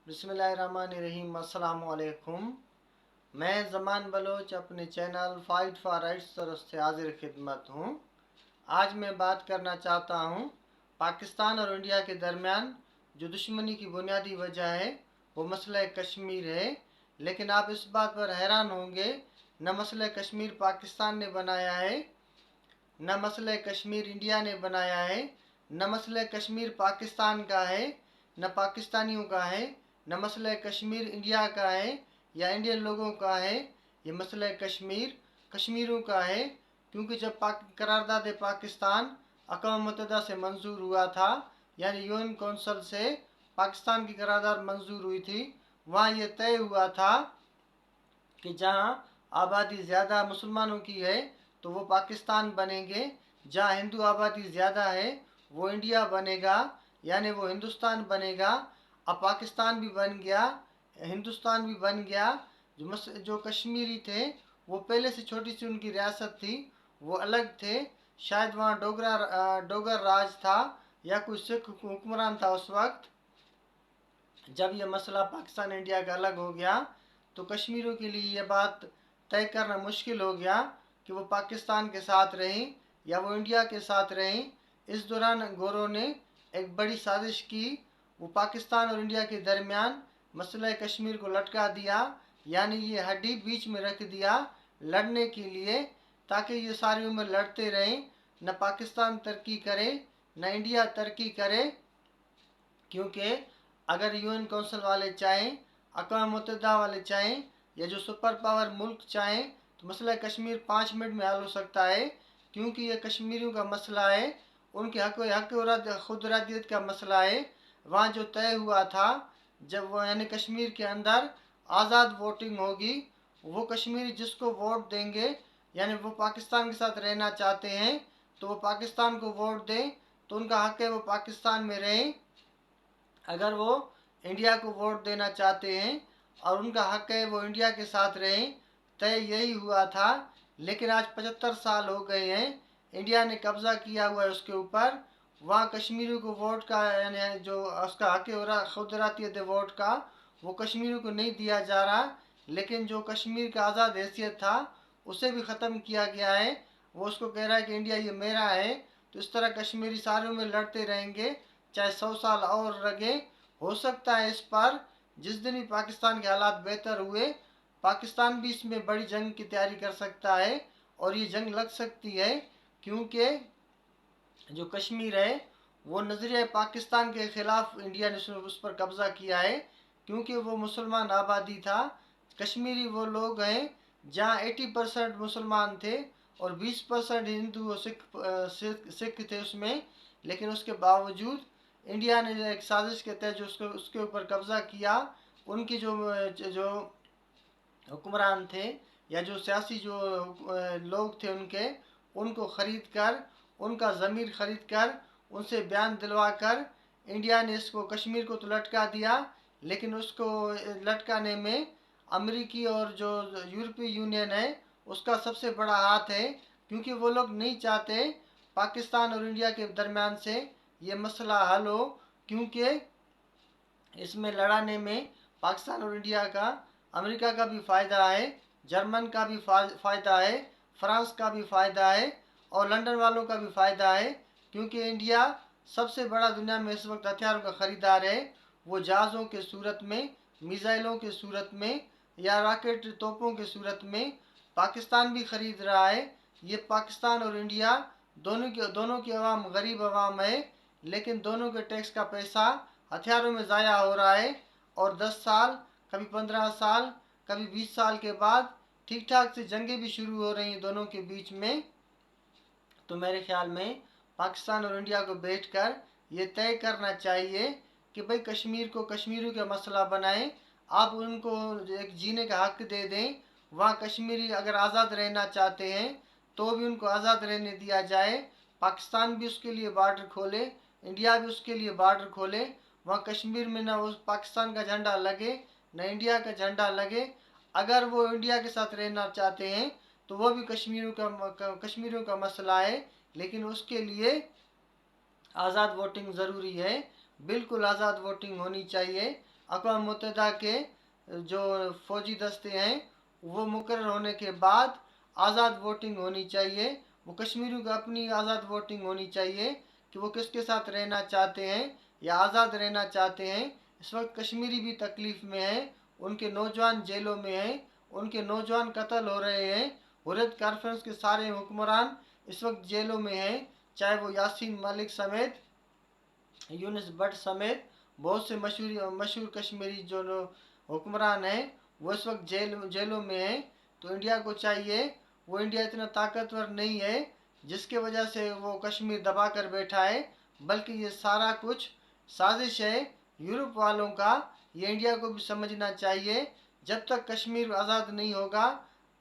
बिस्मिल्लाहिर्रहमानिर्रहीम। अस्सलाम वालेकुम। मैं ज़मान बलोच अपने चैनल फाइट फॉर राइट्स तरफ से हाजिर खिदमत हूँ। आज मैं बात करना चाहता हूँ पाकिस्तान और इंडिया के दरमियान जो दुश्मनी की बुनियादी वजह है वो मसला कश्मीर है। लेकिन आप इस बात पर हैरान होंगे, न मसला कश्मीर पाकिस्तान ने बनाया है, न मसला कश्मीर इंडिया ने बनाया है, न मसला कश्मीर पाकिस्तान का है, न पाकिस्तानियों का है, न मसला कश्मीर इंडिया का है या इंडियन लोगों का है। ये मसला कश्मीर कश्मीरियों का है, क्योंकि जब करारदाद पाकिस्तान अक़वाम मुत्तहिदा से मंजूर हुआ था, यानी यूएन कौंसिल से पाकिस्तान की करारदाद मंजूर हुई थी, वहाँ ये तय हुआ था कि जहाँ आबादी ज़्यादा मुसलमानों की है तो वो पाकिस्तान बनेंगे, जहाँ हिंदू आबादी ज़्यादा है वो इंडिया बनेगा, यानी वो हिंदुस्तान बनेगा। अब पाकिस्तान भी बन गया, हिंदुस्तान भी बन गया। जो कश्मीरी थे वो पहले से छोटी सी उनकी रियासत थी, वो अलग थे। शायद वहाँ डोगर राज था या कोई सिख हुक्मरान था उस वक्त। जब यह मसला पाकिस्तान इंडिया का अलग हो गया तो कश्मीरियों के लिए यह बात तय करना मुश्किल हो गया कि वो पाकिस्तान के साथ रहें या वो इंडिया के साथ रहें। इस दौरान गोरों ने एक बड़ी साजिश की, वो पाकिस्तान और इंडिया के दरमियान मसला कश्मीर को लटका दिया, यानी ये हड्डी बीच में रख दिया लड़ने के लिए, ताकि ये सारी उम्र लड़ते रहें। न पाकिस्तान तरक्की करे न इंडिया तरक्की करे, क्योंकि अगर यूएन कौंसिल वाले चाहें, अक़वाम मुत्तहिदा वाले चाहें या जो सुपर पावर मुल्क चाहें तो मसला कश्मीर 5 मिनट में हल हो सकता है, क्योंकि ये कश्मीरियों का मसला है, उनके हक खुद इरादियत का मसला है। वहाँ जो तय हुआ था, जब वो यानी कश्मीर के अंदर आज़ाद वोटिंग होगी, वो कश्मीरी जिसको वोट देंगे, यानी वो पाकिस्तान के साथ रहना चाहते हैं तो वो पाकिस्तान को वोट दें, तो उनका हक है वो पाकिस्तान में रहें। अगर वो इंडिया को वोट देना चाहते हैं और उनका हक है वो इंडिया के साथ रहें। तय यही हुआ था। लेकिन आज 75 साल हो गए हैं, इंडिया ने कब्जा किया हुआ है उसके ऊपर। वहाँ कश्मीरियों को वोट का यानी जो उसका हक है खुद इरादियत वोट का, वो कश्मीरियों को नहीं दिया जा रहा। लेकिन जो कश्मीर का आज़ाद हैसियत था उसे भी ख़त्म किया गया है। वो उसको कह रहा है कि इंडिया ये मेरा है। तो इस तरह कश्मीरी सारों में लड़ते रहेंगे, चाहे 100 साल और लगे। हो सकता है इस पर जिस दिन भी पाकिस्तान के हालात बेहतर हुए, पाकिस्तान भी इसमें बड़ी जंग की तैयारी कर सकता है और ये जंग लग सकती है, क्योंकि जो कश्मीर है वो नजरिया पाकिस्तान के खिलाफ इंडिया ने उस पर कब्जा किया है, क्योंकि वो मुसलमान आबादी था। कश्मीरी वो लोग हैं जहाँ 80% मुसलमान थे और 20% हिंदू और सिख थे उसमें। लेकिन उसके बावजूद इंडिया ने एक साजिश के तहत जो उसके ऊपर कब्जा किया, उनकी जो हुक्मरान थे या जो सियासी जो लोग थे उनको ख़रीद कर, उनका ज़मीर ख़रीद कर, उनसे बयान दिलवा कर इंडिया ने इसको कश्मीर को तो लटका दिया। लेकिन उसको लटकाने में अमेरिकी और जो यूरोपीय यूनियन है उसका सबसे बड़ा हाथ है, क्योंकि वो लोग नहीं चाहते पाकिस्तान और इंडिया के दरमियान से ये मसला हल हो, क्योंकि इसमें लड़ाने में पाकिस्तान और इंडिया का अमेरिका का भी फ़ायदा है, जर्मन का भी फ़ायदा है, फ्रांस का भी फ़ायदा है और लंदन वालों का भी फ़ायदा है। क्योंकि इंडिया सबसे बड़ा दुनिया में इस वक्त हथियारों का ख़रीदार है। वो जहाज़ों के सूरत में, मिसाइलों के सूरत में या रॉकेट तोपों के सूरत में पाकिस्तान भी ख़रीद रहा है। ये पाकिस्तान और इंडिया दोनों की आवाम गरीब आवाम है, लेकिन दोनों के टैक्स का पैसा हथियारों में ज़ाया हो रहा है। और 10 साल, कभी 15 साल, कभी 20 साल के बाद ठीक ठाक से जंगें भी शुरू हो रही हैं दोनों के बीच में। तो मेरे ख्याल में पाकिस्तान और इंडिया को बैठकर ये तय करना चाहिए कि भाई कश्मीर को कश्मीरियों का मसला बनाएं। आप उनको एक जीने का हक दे दें। वहाँ कश्मीरी अगर आज़ाद रहना चाहते हैं तो भी उनको आज़ाद रहने दिया जाए। पाकिस्तान भी उसके लिए बॉर्डर खोले, इंडिया भी उसके लिए बॉर्डर खोले। वहाँ कश्मीर में ना उस पाकिस्तान का झंडा लगे न इंडिया का झंडा लगे। अगर वो इंडिया के साथ रहना चाहते हैं तो वो भी कश्मीरियों का मसला है, लेकिन उसके लिए आज़ाद वोटिंग ज़रूरी है। बिल्कुल आज़ाद वोटिंग होनी चाहिए। अक़वाम मुत्तहिदा के जो फौजी दस्ते हैं वो मुकर्रर होने के बाद आज़ाद वोटिंग होनी चाहिए। वो कश्मीरियों की अपनी आज़ाद वोटिंग होनी चाहिए कि वो किसके साथ रहना चाहते हैं या आज़ाद रहना चाहते हैं। इस वक्त कश्मीरी भी तकलीफ़ में हैं, उनके नौजवान जेलों में हैं, उनके नौजवान कत्ल हो रहे हैं। हुर्रियत कॉन्फ्रेंस के सारे हुक्मरान इस वक्त जेलों में हैं, चाहे वो यासीन मलिक समेत, यूनुस भट्ट समेत बहुत से मशहूर कश्मीरी जो हुक्मरान हैं वो इस वक्त जेलों में हैं। तो इंडिया को चाहिए, वो इंडिया इतना ताकतवर नहीं है जिसके वजह से वो कश्मीर दबा कर बैठा है, बल्कि ये सारा कुछ साजिश है यूरोप वालों का। ये इंडिया को भी समझना चाहिए। जब तक कश्मीर आज़ाद नहीं होगा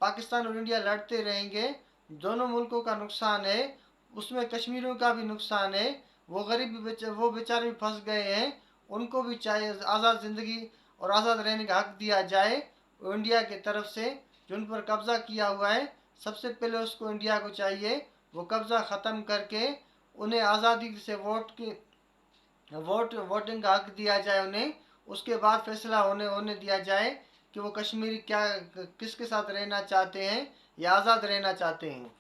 पाकिस्तान और इंडिया लड़ते रहेंगे, दोनों मुल्कों का नुकसान है, उसमें कश्मीरियों का भी नुकसान है। वो वो बेचारे भी फंस गए हैं, उनको भी चाहिए आज़ाद ज़िंदगी और आज़ाद रहने का हक दिया जाए। इंडिया की तरफ से जो उन पर कब्ज़ा किया हुआ है, सबसे पहले उसको इंडिया को चाहिए वो कब्ज़ा ख़त्म करके उन्हें आज़ादी से वोटिंग का हक दिया जाए उन्हें। उसके बाद फैसला होने दिया जाए कि वो कश्मीरी क्या किसके साथ रहना चाहते हैं या आज़ाद रहना चाहते हैं।